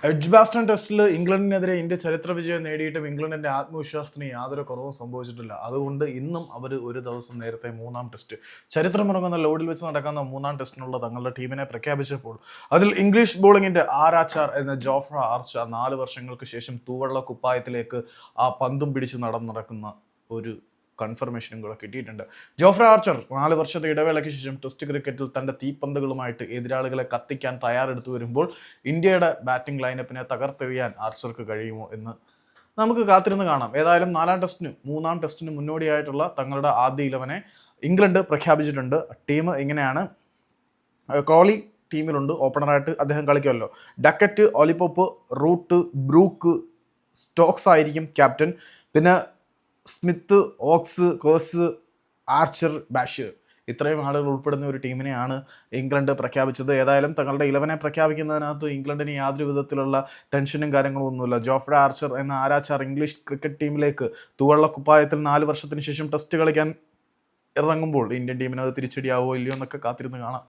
Edgbaston ടെസ്റ്റിൽ ഇംഗ്ലണ്ടിനെതിരെ India ചരിത്ര വിജയം നേടിയിട്ടും ഇംഗ്ലണ്ടിന്റെ ആത്മവിശ്വാസത്തിന് യാതൊരു കുറവും സംഭവിച്ചിട്ടില്ല. അതുകൊണ്ട് ഇന്നും അവർ ഒരു ദിവസം നേരത്തെ മൂന്നാം ടെസ്റ്റ് ചരിത്രമിറങ്ങുന്ന ലോഡിൽ വെച്ച് നടക്കുന്ന മൂന്നാം ടെസ്റ്റിനുള്ള തങ്ങളുടെ ടീമിനെ പ്രഖ്യാപിച്ചപ്പോൾ അതിൽ ഇംഗ്ലീഷ് ബോളിങ്ങിന്റെ ആരാച്ചാർ എന്ന ജോഫ്ര ആർച്ചർ 4 വർഷങ്ങൾക്ക് ശേഷം തൂവെള്ള കുപ്പായത്തിലേക്ക് ആ പന്തും പിടിച്ച് നടക്കുന്ന ഒരു കൺഫർമേഷനും കൂടെ കിട്ടിയിട്ടുണ്ട്. ജോഫ്ര ആർച്ചർ 4 വർഷത്തെ ഇടവേളയ്ക്ക് ശേഷം ടെസ്റ്റ് ക്രിക്കറ്റിൽ തന്റെ തീപ്പന്തുകളുമായിട്ട് എതിരാളികളെ കത്തിക്കാൻ തയ്യാറെടുത്തു വരുമ്പോൾ ഇന്ത്യയുടെ ബാറ്റിംഗ് ലൈനപ്പിനെ തകർത്തെറിയാൻ ആർച്ചർക്ക് കഴിയുമോ എന്ന് നമുക്ക് കാത്തിരുന്ന് കാണാം. ഏതായാലും മൂന്നാം ടെസ്റ്റിന് മുന്നോടിയായിട്ടുള്ള തങ്ങളുടെ ആദ്യ 11 ഇംഗ്ലണ്ട് പ്രഖ്യാപിച്ചിട്ടുണ്ട്. ടീം ഇങ്ങനെയാണ്. കോഹ്ലി ടീമിലുണ്ട്, ഓപ്പണറായിട്ട് അദ്ദേഹം കളിക്കുമല്ലോ. Duckett, Ollie Pope, Root, Brook, Stokes ആയിരിക്കും ക്യാപ്റ്റൻ. പിന്നെ Smith, Woakes, Carse, Archer, Bashir, ഇത്രയും ആളുകൾ ഉൾപ്പെടുന്ന ഒരു ടീമിനെയാണ് ഇംഗ്ലണ്ട് പ്രഖ്യാപിച്ചത്. ഏതായാലും തങ്ങളുടെ 11 പ്രഖ്യാപിക്കുന്നതിനകത്ത് ഇംഗ്ലണ്ടിന് യാതൊരു വിധത്തിലുള്ള ടെൻഷനും കാര്യങ്ങളും ഒന്നുമില്ല. ജോഫ്ര ആർച്ചർ എന്ന ആരാച്ചാർ ഇംഗ്ലീഷ് ക്രിക്കറ്റ് ടീമിലേക്ക് തൂവെള്ള കുപ്പായത്തിൽ 4 വർഷത്തിന് ശേഷം ടെസ്റ്റ് കളിക്കാൻ ഇറങ്ങുമ്പോൾ ഇന്ത്യൻ ടീമിനത് തിരിച്ചടിയാവോ ഇല്ലയോ എന്നൊക്കെ കാത്തിരുന്ന് കാണാം.